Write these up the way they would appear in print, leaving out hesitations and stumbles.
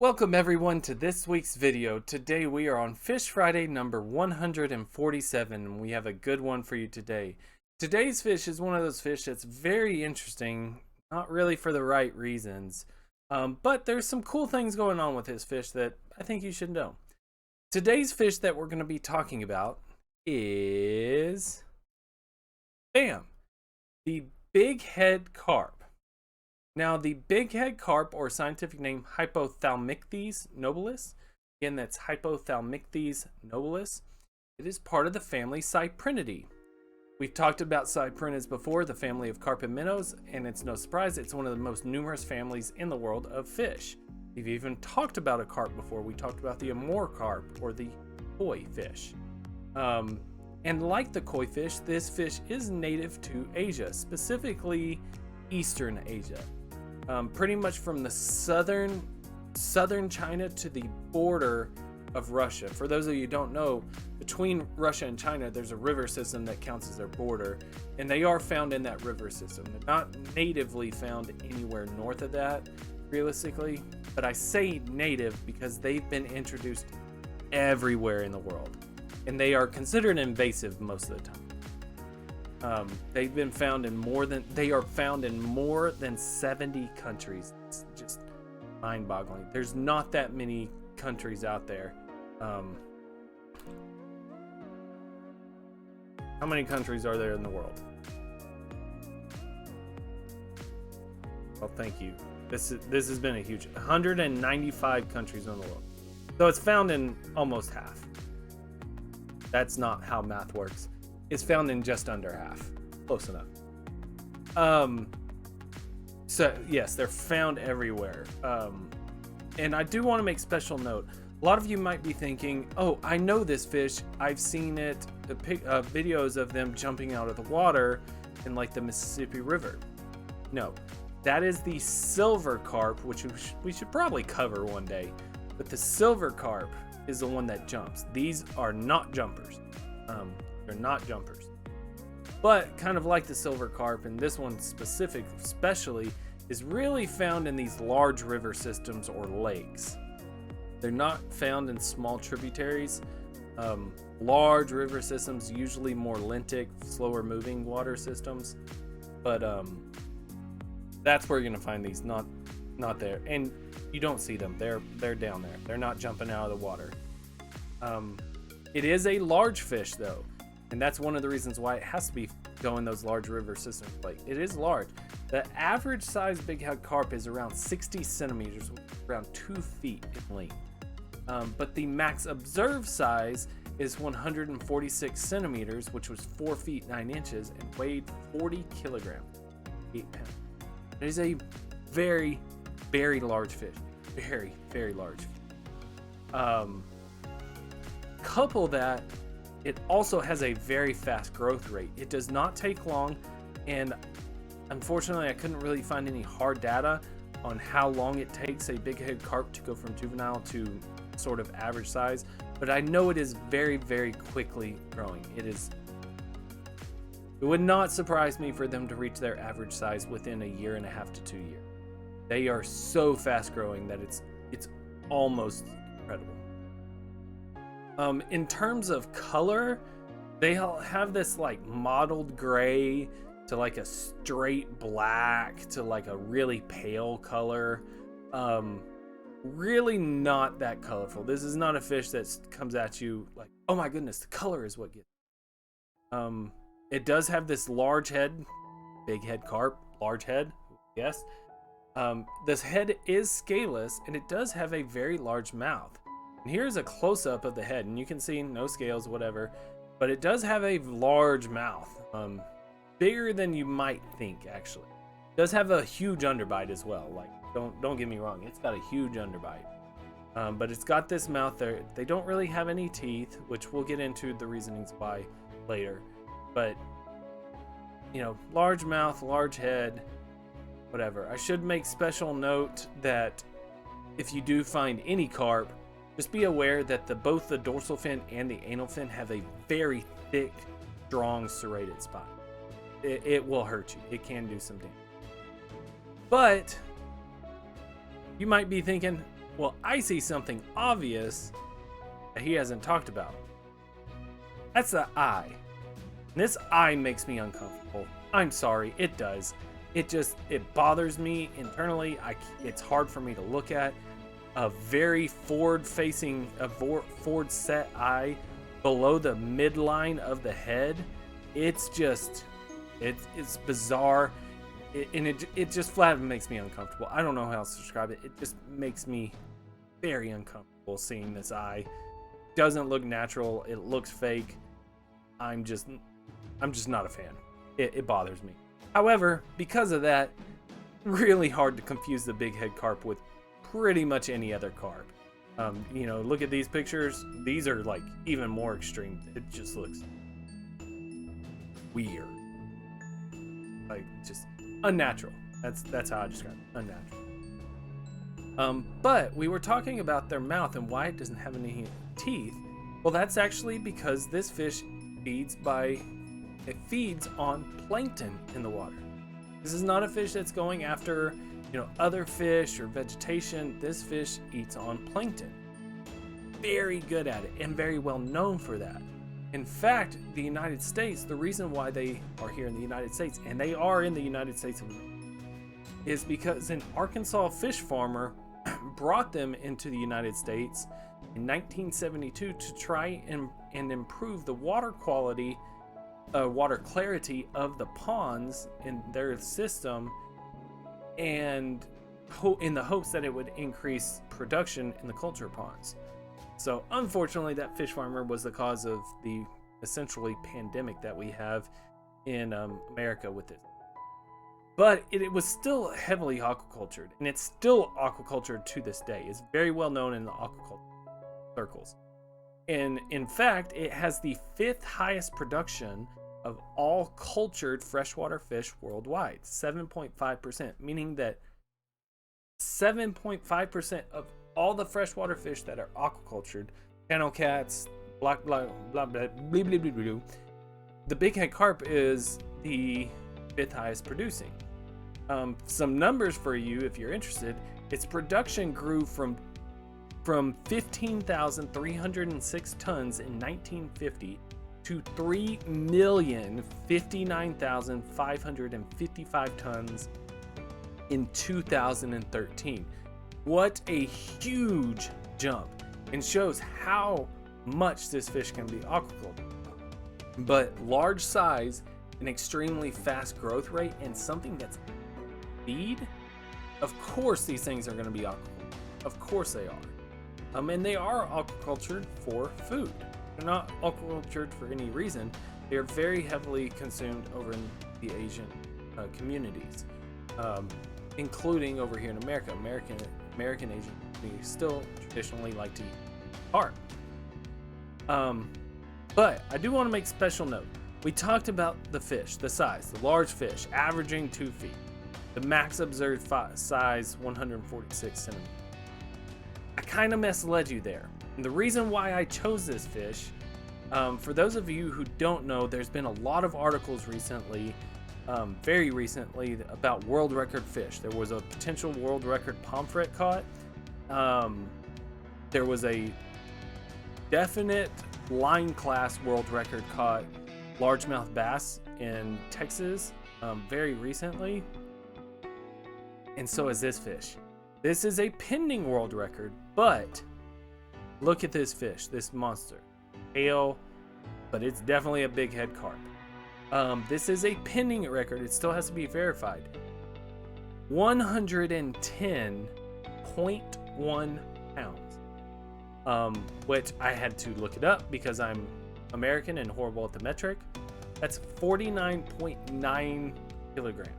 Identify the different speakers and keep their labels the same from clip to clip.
Speaker 1: Welcome everyone to this week's video. Today we are on Fish Friday number 147 and we have a good one for you today. Today's fish is one of those fish that's very interesting, not really for the right reasons, but there's some cool things going on with this fish that I think you should know. Today's fish that we're going to be talking about is, bam, the bighead carp. Now, the bighead carp, or scientific name Hypothalamichthyes nobilis, again, that's Hypothalamichthyes nobilis, it is part of the family Cyprinidae. We've talked about cyprinids before, the family of carp and minnows, and it's no surprise it's one of the most numerous families in the world of fish. We've even talked about a carp before. We talked about the amur carp, or the koi fish. And like the koi fish, this fish is native to Asia, specifically Eastern Asia. Pretty much from the southern China to the border of Russia. For those of you who don't know, between Russia and China, there's a river system that counts as their border, and they are found in that river system. They're not natively found anywhere north of that, realistically, but I say native because they've been introduced everywhere in the world, and they are considered invasive most of the time. They've been found in more than 70 countries. It's just mind-boggling. There's not that many countries out there. How many countries are there in the world? Well, thank you. This has been a huge 195 countries in the world. So it's found in almost half. That's not how math works. It's found in just under half. Close enough. So yes, they're found everywhere. And I do want to make special note. A lot of you might be thinking, oh, I know this fish. I've seen it, videos of them jumping out of the water in like the Mississippi River. No, that is the silver carp, which we should probably cover one day. But the silver carp is the one that jumps. These are not jumpers. They're not jumpers. But kind of like the silver carp, and this one especially, is really found in these large river systems or lakes. They're not found in small tributaries. Large river systems, usually more lentic, slower moving water systems. But that's where you're gonna find these, not there. And you don't see them. They're down there. They're not jumping out of the water. It is a large fish though. And that's one of the reasons why it has to be going those large river systems. Like, it is large. The average size bighead carp is around 60 centimeters, around 2 feet in length. But the max observed size is 146 centimeters, which was 4 feet 9 inches, and weighed 40 kilograms, 8 pounds. It is a very, very large fish. Very, very large. Couple that, it also has a very fast growth rate. It does not take long, and unfortunately I couldn't really find any hard data on how long it takes a bighead carp to go from juvenile to sort of average size, but I know it is very, very quickly growing. It would not surprise me for them to reach their average size within a year and a half to 2 years. They are so fast growing that it's almost incredible. In terms of color, they all have this like mottled gray to like a straight black to like a really pale color. Really not that colorful. This is not a fish that comes at you like, oh my goodness, the color is what gets it. It does have this large head, bighead carp, large head, yes. This head is scaleless, and it does have a very large mouth. And here's a close-up of the head, and you can see no scales, whatever, but it does have a large mouth, bigger than you might think. Actually, it does have a huge underbite as well. Like, don't get me wrong, it's got a huge underbite, but it's got this mouth there. They don't really have any teeth, which we'll get into the reasonings why later. But you know, large mouth, large head, whatever. I should make special note that if you do find any carp, just be aware that both the dorsal fin and the anal fin have a very thick, strong serrated spine. It will hurt you. It can do some damage. But you might be thinking, Well, I see something obvious that he hasn't talked about. That's the eye. This eye makes me uncomfortable. I'm sorry, it does. It bothers me internally. It's hard for me to look at. A very forward set eye below the midline of the head. It's bizarre. It just flat makes me uncomfortable. I don't know how else to describe it. It just makes me very uncomfortable seeing this eye. Doesn't look natural. It looks fake. I'm just not a fan. It bothers me. However, because of that, really hard to confuse the bighead carp with pretty much any other carp. Look at these pictures. These are like even more extreme. It just looks weird, like just unnatural. That's how I describe it. Unnatural. But we were talking about their mouth and why it doesn't have any teeth. Well, that's actually because this fish feeds on plankton in the water. This is not a fish that's going after, other fish or vegetation. This fish eats on plankton. Very good at it and very well known for that. In fact, the United States, the reason why they are here in the United States, and they are in the United States, is because an Arkansas fish farmer brought them into the United States in 1972 to try and improve the water quality, water clarity of the ponds in their system, and in the hopes that it would increase production in the culture ponds. So unfortunately, that fish farmer was the cause of the essentially pandemic that we have in America with it. But it was still heavily aquacultured, and it's still aquacultured to this day. It's very well known in the aquaculture circles. And in fact, it has the 5th highest production of all cultured freshwater fish worldwide, 7.5%, meaning that 7.5% of all the freshwater fish that are aquacultured, channel cats, blah blah blah blah blah blah blah blah, the bighead carp is the 5th highest producing. Some numbers for you if you're interested. Its production grew from 15,306 tons in 1950 to 3,059,555 tons in 2013. What a huge jump, and shows how much this fish can be aquacultured. But large size, an extremely fast growth rate, and something that's feed, of course these things are going to be aquacultured. Of course they are. And they are aquacultured for food. They're not aquacultured for any reason. They're very heavily consumed over in the Asian communities, including over here in America. American Asian communities still traditionally like to eat carp. But I do want to make special note. We talked about the fish, the size, the large fish, averaging 2 feet. The max observed size, 146 centimeters. I kind of misled you there. And the reason why I chose this fish, for those of you who don't know, there's been a lot of articles recently, very recently, about world record fish. There was a potential world record pomfret caught. There was a definite line class world record caught largemouth bass in Texas very recently. And so is this fish. This is a pending world record, but look at this fish, this monster. Pale, but it's definitely a bighead carp. This is a pending record. It still has to be verified. 110.1 pounds. Which I had to look it up because I'm American and horrible at the metric. That's 49.9 kilograms.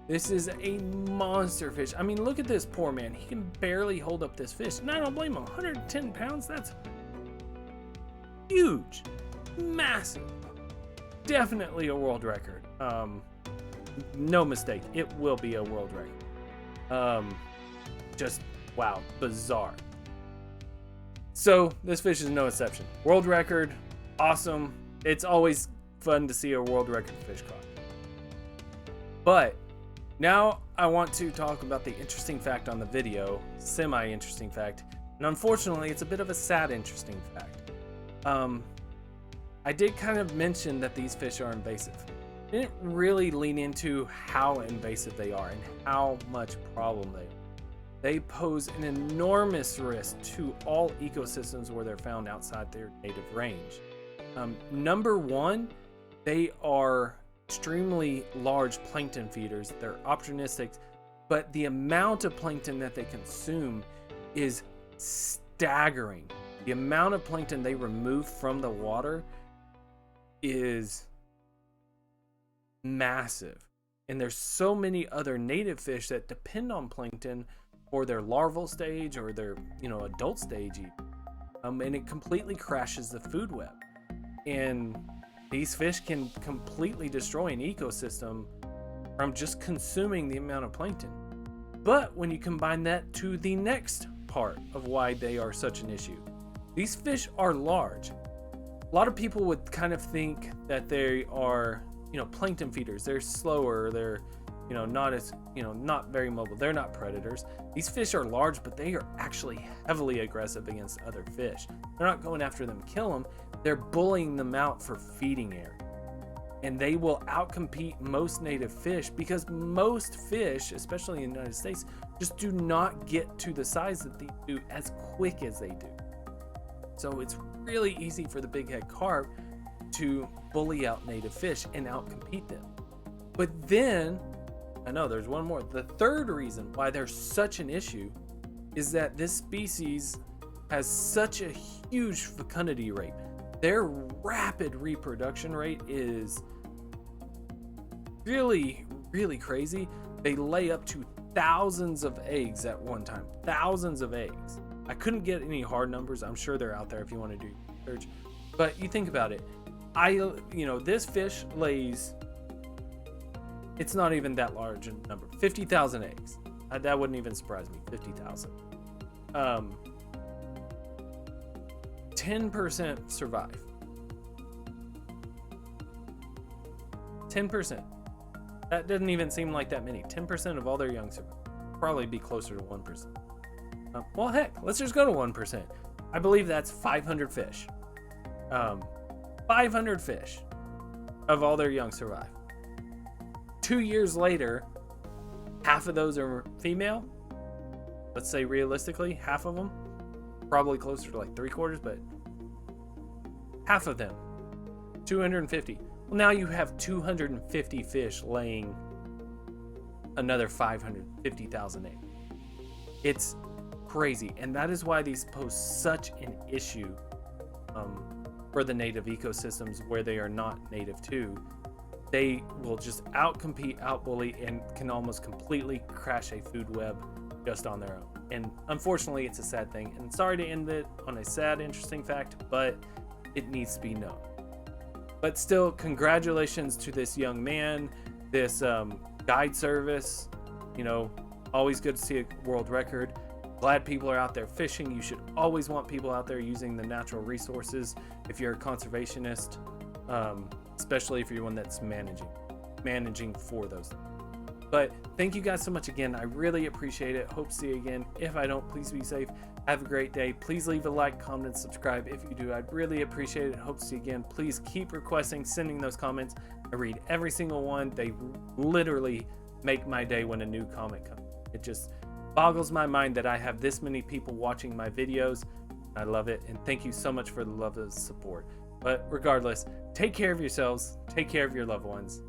Speaker 1: This is a monster fish. I mean, look at this poor man. He can barely hold up this fish. And I don't blame him. 110 pounds, that's huge. Massive. Definitely a world record. No mistake. It will be a world record. Just, wow, bizarre. So, this fish is no exception. World record, awesome. It's always fun to see a world record fish caught. But Now I want to talk about the interesting fact on the video, semi-interesting fact, and unfortunately it's a bit of a sad interesting fact. I did kind of mention that these fish are invasive. I didn't really lean into how invasive they are and how much problem they are. They pose an enormous risk to all ecosystems where they're found outside their native range. Number one, they are extremely large plankton feeders. They're opportunistic, but the amount of plankton that they consume is staggering. The amount of plankton they remove from the water is massive. And there's so many other native fish that depend on plankton for their larval stage or their, adult stage even. And it completely crashes the food web. And these fish can completely destroy an ecosystem from just consuming the amount of plankton. But when you combine that to the next part of why they are such an issue, these fish are large. A lot of people would kind of think that they are, plankton feeders. They're slower. They're, not very mobile. They're not predators. These fish are large, but they are actually heavily aggressive against other fish. They're not going after them to kill them. They're bullying them out for feeding area. And they will outcompete most native fish because most fish, especially in the United States, just do not get to the size that they do as quick as they do. So it's really easy for the bighead carp to bully out native fish and outcompete them. But then, I know there's one more. The third reason why there's such an issue is that this species has such a huge fecundity rate. Their rapid reproduction rate is really, really crazy. They lay up to thousands of eggs at one time. Thousands of eggs. I couldn't get any hard numbers. I'm sure they're out there if you want to do research. But you think about it. This fish lays, it's not even that large a number. 50,000 eggs. That wouldn't even surprise me. 50,000. 10% survive. 10%. That doesn't even seem like that many. 10% of all their young survive. Probably be closer to 1%. Well, heck, let's just go to 1%. I believe that's 500 fish. 500 fish of all their young survive. 2 years later, half of those are female. Let's say realistically, half of them. Probably closer to like 3/4, but half of them. 250. Well, now you have 250 fish laying another 550,000 eggs. It's crazy, and that is why these pose such an issue for the native ecosystems where they are not native to. They will just outcompete, outbully, and can almost completely crash a food web just on their own. And unfortunately, it's a sad thing. And sorry to end it on a sad, interesting fact, but it needs to be known. But still, congratulations to this young man, this guide service. Always good to see a world record. Glad people are out there fishing. You should always want people out there using the natural resources if you're a conservationist, especially if you're one that's managing for those things. But thank you guys so much again. I really appreciate it. Hope to see you again. If I don't, please be safe. Have a great day. Please leave a like, comment, and subscribe if you do. I'd really appreciate it. Hope to see you again. Please keep requesting, sending those comments. I read every single one. They literally make my day when a new comment comes. It just boggles my mind that I have this many people watching my videos. I love it, and thank you so much for the love and support. But regardless, take care of yourselves, take care of your loved ones,